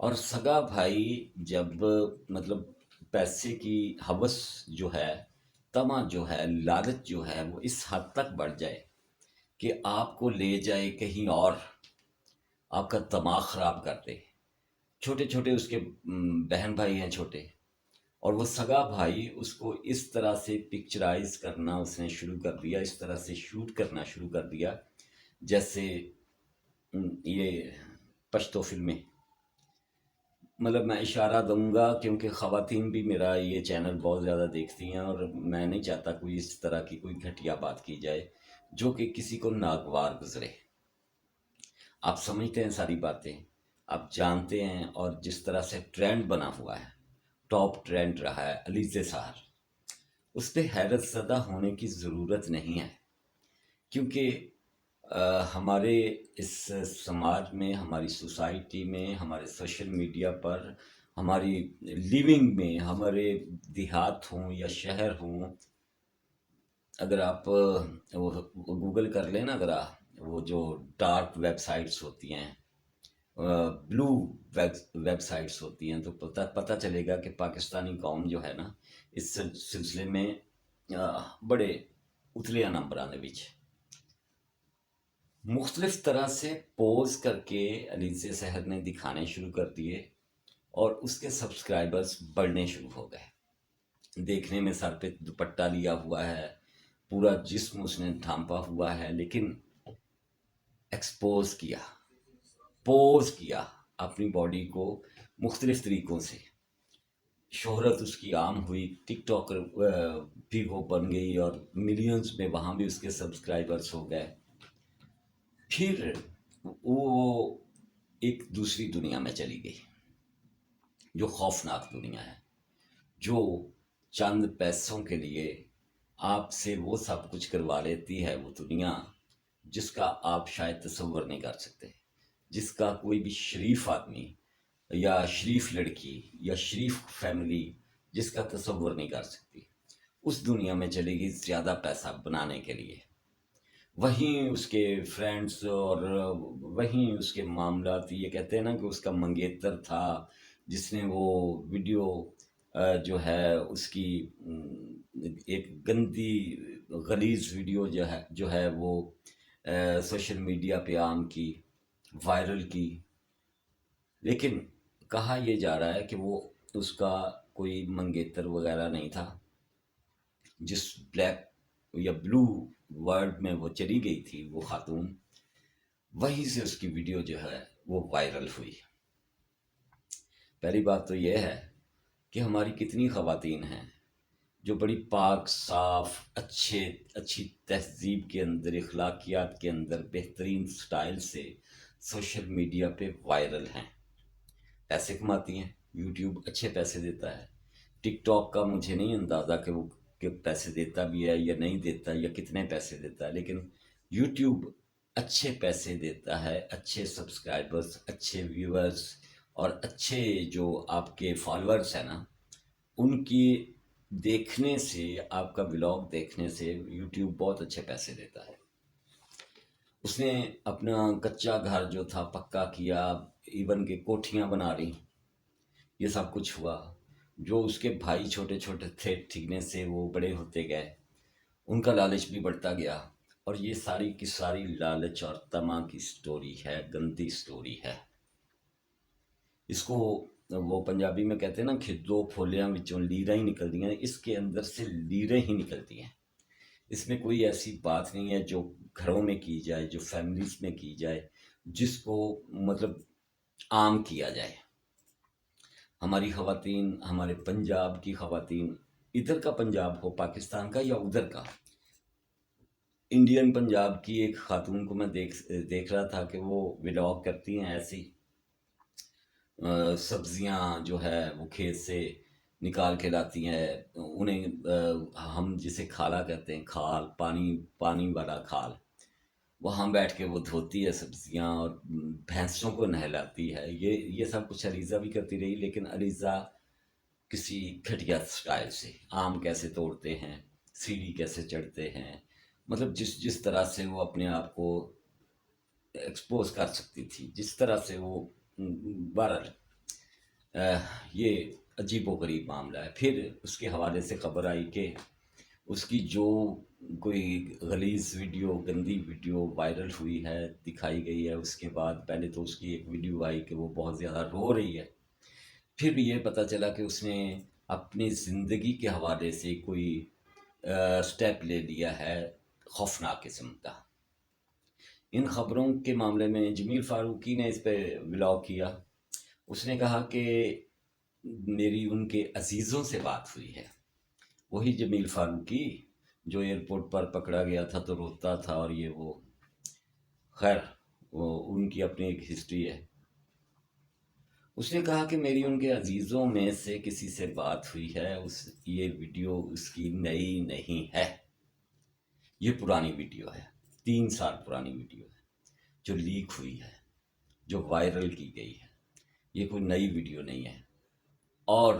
اور سگا بھائی جب مطلب پیسے کی ہوس جو ہے، طمع جو ہے، لالچ جو ہے، وہ اس حد تک بڑھ جائے کہ آپ کو لے جائے کہیں اور، آپ کا دماغ خراب کر دے. چھوٹے چھوٹے اس کے بہن بھائی ہیں چھوٹے، اور وہ سگا بھائی اس کو اس طرح سے پکچرائز کرنا اس نے شروع کر دیا، اس طرح سے شوٹ کرنا شروع کر دیا جیسے یہ پشتو فلمیں. مطلب میں اشارہ دوں گا کیونکہ خواتین بھی میرا یہ چینل بہت زیادہ دیکھتی ہیں، اور میں نہیں چاہتا کوئی اس طرح کی کوئی گھٹیا بات کی جائے جو کہ کسی کو ناگوار گزرے. آپ سمجھتے ہیں ساری باتیں، آپ جانتے ہیں، اور جس طرح سے ٹرینڈ بنا ہوا ہے، ٹاپ ٹرینڈ رہا ہے علیزے سہر، اس پہ حیرت زدہ ہونے کی ضرورت نہیں ہے. کیونکہ ہمارے اس سماج میں، ہماری سوسائٹی میں، ہمارے سوشل میڈیا پر، ہماری لیونگ میں، ہمارے دیہات ہوں یا شہر ہوں، اگر آپ وہ گوگل کر لیں نا ذرا، وہ جو ڈارک ویب سائٹس ہوتی ہیں، بلو ویب سائٹس ہوتی ہیں، تو پتہ چلے گا کہ پاکستانی قوم جو ہے نا، اس سلسلے میں بڑے اتلیا نمبراں دے وچ مختلف طرح سے پوز کر کے علیزے سحر نے دکھانے شروع کر دیے، اور اس کے سبسکرائبرز بڑھنے شروع ہو گئے. دیکھنے میں سر پہ دوپٹہ لیا ہوا ہے، پورا جسم اس نے ڈھانپا ہوا ہے، لیکن ایکسپوز کیا، پوز کیا اپنی باڈی کو مختلف طریقوں سے. شہرت اس کی عام ہوئی، ٹک ٹاکر بھی وہ بن گئی، اور ملینز میں وہاں بھی اس کے سبسکرائبرز ہو گئے. پھر وہ ایک دوسری دنیا میں چلی گئی، جو خوفناک دنیا ہے، جو چند پیسوں کے لیے آپ سے وہ سب کچھ کروا لیتی ہے. وہ دنیا جس کا آپ شاید تصور نہیں کر سکتے، جس کا کوئی بھی شریف آدمی یا شریف لڑکی یا شریف فیملی جس کا تصور نہیں کر سکتی، اس دنیا میں چلے گی زیادہ پیسہ بنانے کے لیے. وہیں اس کے فرینڈس اور وہیں اس کے معاملات، یہ کہتے ہیں نا کہ اس کا منگیتر تھا جس نے وہ ویڈیو جو ہے اس کی ایک گندی غلیظ ویڈیو جو ہے وہ سوشل میڈیا پہ عام کی، وائرل کی. لیکن کہا یہ جا رہا ہے کہ وہ اس کا کوئی منگیتر وغیرہ نہیں تھا. جس بلیک یا بلو ورلڈ میں وہ چلی گئی تھی وہ خاتون، وہیں سے اس کی ویڈیو جو ہے وہ وائرل ہوئی. پہلی بات تو یہ ہے کہ ہماری کتنی خواتین ہیں جو بڑی پاک صاف اچھی تہذیب کے اندر، اخلاقیات کے اندر بہترین سٹائل سے سوشل میڈیا پہ وائرل ہیں، پیسے کماتی ہیں. یوٹیوب اچھے پیسے دیتا ہے. ٹک ٹاک کا مجھے نہیں اندازہ کہ وہ پیسے دیتا بھی ہے یا نہیں دیتا، یا کتنے پیسے دیتا ہے، لیکن یوٹیوب اچھے پیسے دیتا ہے. اچھے سبسکرائبرز، اچھے ویورز، اور اچھے جو آپ کے فالورز ہیں نا، ان کی دیکھنے سے، آپ کا ولاگ دیکھنے سے یوٹیوب بہت اچھے پیسے دیتا ہے. اس نے اپنا کچا گھر جو تھا پکا کیا، ایون کہ کوٹھیاں بنا رہی، یہ سب کچھ ہوا. جو اس کے بھائی چھوٹے چھوٹے تھے، ٹھیکنے سے وہ بڑے ہوتے گئے، ان کا لالچ بھی بڑھتا گیا. اور یہ ساری کی ساری لالچ اور طمع کی سٹوری ہے، گندی سٹوری ہے. اس کو وہ پنجابی میں کہتے ہیں نا، کھدو پھولیاں وچوں لیریں ہی نکلتی ہیں. اس کے اندر سے لیریں ہی نکلتی ہیں. اس میں کوئی ایسی بات نہیں ہے جو گھروں میں کی جائے، جو فیملیز میں کی جائے، جس کو مطلب عام کیا جائے. ہماری خواتین، ہمارے پنجاب کی خواتین، ادھر کا پنجاب ہو پاکستان کا یا ادھر کا، انڈین پنجاب کی ایک خاتون کو میں دیکھ رہا تھا کہ وہ ولاگ کرتی ہیں ایسی، سبزیاں جو ہے وہ کھیت سے نکال کے لاتی ہیں. انہیں ہم جسے کھالا کہتے ہیں، کھال، پانی والا کھال، وہاں بیٹھ کے وہ دھوتی ہے سبزیاں اور بھینسوں کو نہلاتی ہے. یہ سب کچھ علیزہ بھی کرتی رہی، لیکن علیزہ کسی گھٹیا سٹائل سے. آم کیسے توڑتے ہیں، سیڑھی کیسے چڑھتے ہیں، مطلب جس طرح سے وہ اپنے آپ کو ایکسپوز کر سکتی تھی، جس طرح سے وہ بہرحال یہ عجیب و غریب معاملہ ہے۔ پھر اس کے حوالے سے خبر آئی کہ اس کی جو کوئی غلیظ ویڈیو، گندی ویڈیو وائرل ہوئی ہے، دکھائی گئی ہے۔ اس کے بعد پہلے تو اس کی ایک ویڈیو آئی کہ وہ بہت زیادہ رو رہی ہے، پھر یہ پتہ چلا کہ اس نے اپنی زندگی کے حوالے سے کوئی سٹیپ لے لیا ہے خوفناک قسم کا۔ ان خبروں کے معاملے میں جمیل فاروقی نے اس پہ ولاگ کیا۔ اس نے کہا کہ میری ان کے عزیزوں سے بات ہوئی ہے، وہی جمیل فاروقی جو ایئرپورٹ پر پکڑا گیا تھا تو روتا تھا، اور یہ وہ، خیر وہ ان کی اپنی ایک ہسٹری ہے۔ اس نے کہا کہ میری ان کے عزیزوں میں سے کسی سے بات ہوئی ہے، یہ ویڈیو اس کی نئی نہیں ہے، یہ پرانی ویڈیو ہے، 3 سال پرانی ویڈیو ہے جو لیک ہوئی ہے، جو وائرل کی گئی ہے، یہ کوئی نئی ویڈیو نہیں ہے۔ اور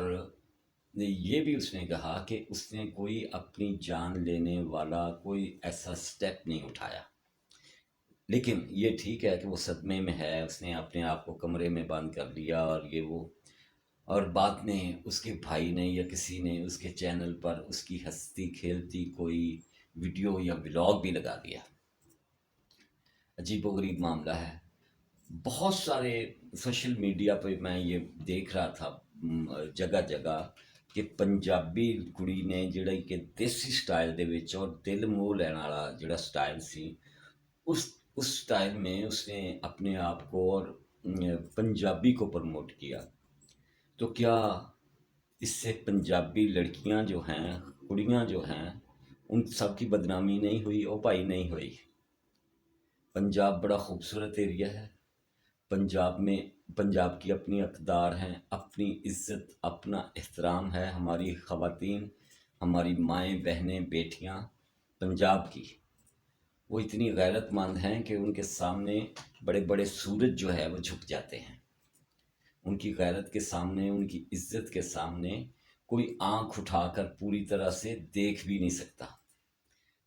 یہ بھی اس نے کہا کہ اس نے کوئی اپنی جان لینے والا کوئی ایسا سٹیپ نہیں اٹھایا، لیکن یہ ٹھیک ہے کہ وہ صدمے میں ہے، اس نے اپنے آپ کو کمرے میں بند کر لیا، اور یہ وہ، اور بعد میں اس کے بھائی نے یا کسی نے اس کے چینل پر اس کی ہنستی کھیلتی کوئی ویڈیو یا ولاگ بھی لگا دیا۔ عجیب و غریب معاملہ ہے۔ بہت سارے سوشل میڈیا پہ میں یہ دیکھ رہا تھا جگہ جگہ کہ پنجابی کڑی نے جڑا کہ دیسی سٹائل دے وچ اور دل موہ لینے والا جڑا سٹائل سی، اس سٹائل میں اس نے اپنے آپ کو اور پنجابی کو پروموٹ کیا۔ تو کیا اس سے پنجابی لڑکیاں جو ہیں، کڑیاں جو ہیں، ان سب کی بدنامی نہیں ہوئی؟ او بھائی نہیں ہوئی۔ پنجاب بڑا خوبصورت ایریا ہے، پنجاب کی اپنی اقدار ہیں، اپنی عزت، اپنا احترام ہے۔ ہماری خواتین، ہماری مائیں، بہنیں، بیٹیاں پنجاب کی، وہ اتنی غیرت مند ہیں کہ ان کے سامنے بڑے بڑے سورج جو ہے وہ جھک جاتے ہیں۔ ان کی غیرت کے سامنے، ان کی عزت کے سامنے کوئی آنکھ اٹھا کر پوری طرح سے دیکھ بھی نہیں سکتا۔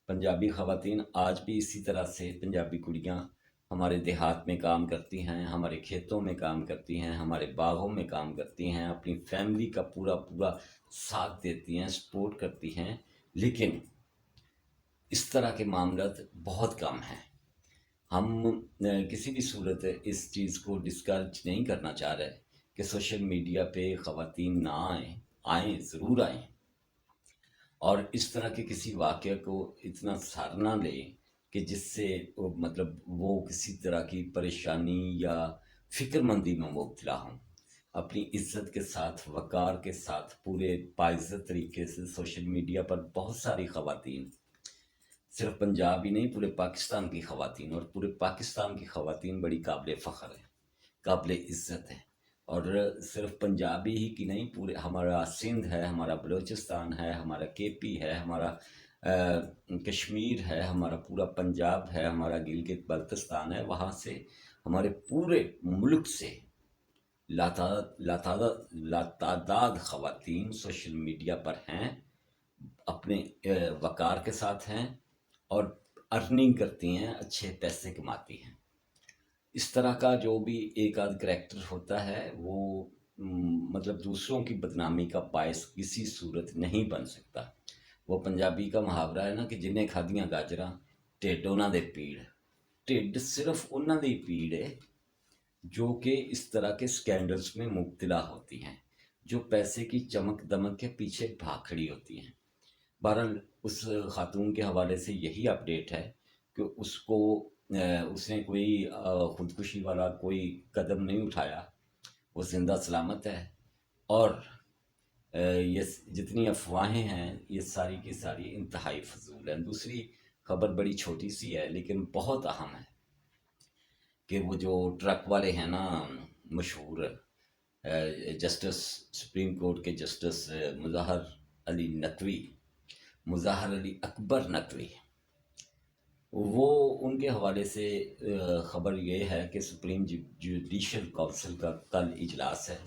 پنجابی خواتین آج بھی اسی طرح سے، پنجابی کڑیاں ہمارے دیہات میں کام کرتی ہیں، ہمارے کھیتوں میں کام کرتی ہیں، ہمارے باغوں میں کام کرتی ہیں، اپنی فیملی کا پورا ساتھ دیتی ہیں، سپورٹ کرتی ہیں، لیکن اس طرح کے معاملات بہت کم ہیں۔ ہم کسی بھی صورت اس چیز کو ڈسکریج نہیں کرنا چاہ رہے کہ سوشل میڈیا پہ خواتین نہ آئیں ضرور آئیں، اور اس طرح کے کسی واقعہ کو اتنا سر نہ لے کہ جس سے وہ کسی طرح کی پریشانی یا فکر مندی میں مبتلا ہوں۔ اپنی عزت کے ساتھ، وقار کے ساتھ، پورے باعزت طریقے سے سوشل میڈیا پر بہت ساری خواتین، صرف پنجاب ہی نہیں، پورے پاکستان کی خواتین، اور پورے پاکستان کی خواتین بڑی قابل فخر ہیں، قابل عزت ہیں۔ اور صرف پنجابی ہی کی نہیں، پورے ہمارا سندھ ہے، ہمارا بلوچستان ہے، ہمارا کے پی ہے، ہمارا کشمیر ہے، ہمارا پورا پنجاب ہے، ہمارا گلگت بلتستان ہے، وہاں سے ہمارے پورے ملک سے لاتعداد خواتین سوشل میڈیا پر ہیں، اپنے وقار کے ساتھ ہیں، اور ارننگ کرتی ہیں، اچھے پیسے کماتی ہیں۔ اس طرح کا جو بھی ایک آدھ کریکٹر ہوتا ہے وہ دوسروں کی بدنامی کا باعث کسی صورت نہیں بن سکتا۔ وہ پنجابی کا محاورہ ہے نا کہ جنہیں کھادیاں گاجراں ٹھڈ انہاں دے پیڑ، ٹھڈ صرف انہاں دی پیڑ ہے جو کہ اس طرح کے سکینڈلز میں مبتلا ہوتی ہیں، جو پیسے کی چمک دمک کے پیچھے بھاگ کھڑی ہوتی ہیں۔ بہرحال اس خاتون کے حوالے سے یہی اپڈیٹ ہے کہ اس نے کوئی خودکشی والا کوئی قدم نہیں اٹھایا، وہ زندہ سلامت ہے، اور یہ جتنی افواہیں ہیں یہ ساری کی ساری انتہائی فضول ہیں۔ دوسری خبر بڑی چھوٹی سی ہے لیکن بہت اہم ہے کہ وہ جو ٹرک والے ہیں نا، مشہور جسٹس، سپریم کورٹ کے جسٹس مظاہر علی اکبر نقوی، وہ ان کے حوالے سے خبر یہ ہے کہ سپریم جوڈیشل کونسل کا کل اجلاس ہے،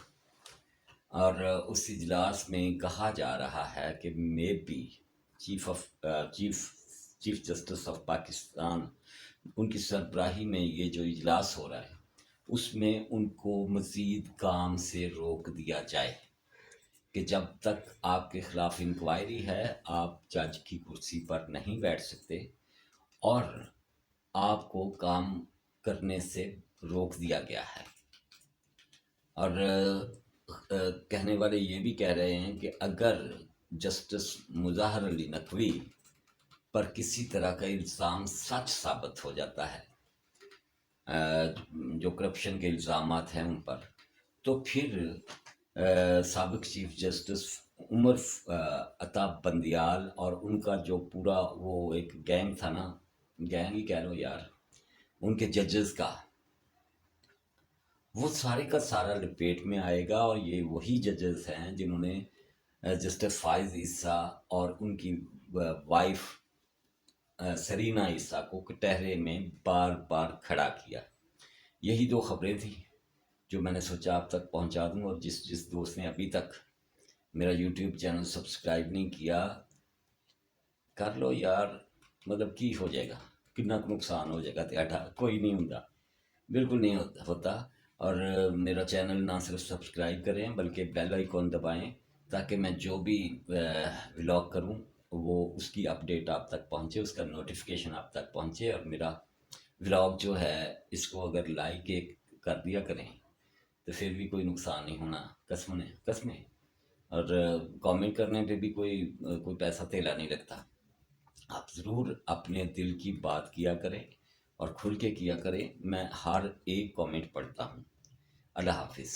اور اس اجلاس میں کہا جا رہا ہے کہ چیف جسٹس آف پاکستان، ان کی سربراہی میں یہ جو اجلاس ہو رہا ہے اس میں ان کو مزید کام سے روک دیا جائے کہ جب تک آپ کے خلاف انکوائری ہے آپ جج کی کرسی پر نہیں بیٹھ سکتے، اور آپ کو کام کرنے سے روک دیا گیا ہے۔ اور کہنے والے یہ بھی کہہ رہے ہیں کہ اگر جسٹس مظاہر علی نقوی پر کسی طرح کا الزام سچ ثابت ہو جاتا ہے، جو کرپشن کے الزامات ہیں ان پر، تو پھر سابق چیف جسٹس عمر عطا بندیال اور ان کا جو پورا وہ ایک گینگ تھا نا، گینگ ہی کہہ لو یار، ان کے ججز کا، وہ سارے کا سارا لپیٹ میں آئے گا، اور یہ وہی ججز ہیں جنہوں نے جسٹس فائز عیسیٰ اور ان کی وائف سرینا عیسیٰ کو کٹہرے میں بار بار کھڑا کیا۔ یہی دو خبریں تھیں جو میں نے سوچا آپ تک پہنچا دوں، اور جس دوست نے ابھی تک میرا یوٹیوب چینل سبسکرائب نہیں کیا، کر لو یار، مطلب کی ہو جائے گا، کتنا نقصان ہو جائے گا تیاٹا، کوئی نہیں ہوتا، بالکل نہیں ہوتا۔ اور میرا چینل نہ صرف سبسکرائب کریں بلکہ بیل آئیکن دبائیں، تاکہ میں جو بھی ولاگ کروں وہ اس کی اپڈیٹ آپ تک پہنچے، اس کا نوٹیفیکیشن آپ تک پہنچے، اور میرا ولاگ جو ہے اس کو اگر لائک کر دیا کریں تو پھر بھی کوئی نقصان نہیں ہونا، قسمیں۔ اور کامنٹ کرنے پہ بھی کوئی پیسہ تیلا نہیں لگتا۔ آپ ضرور اپنے دل کی بات کیا کریں اور کھل کے کیا کریں، میں ہر ایک کامنٹ پڑھتا ہوں۔ اللہ حافظ۔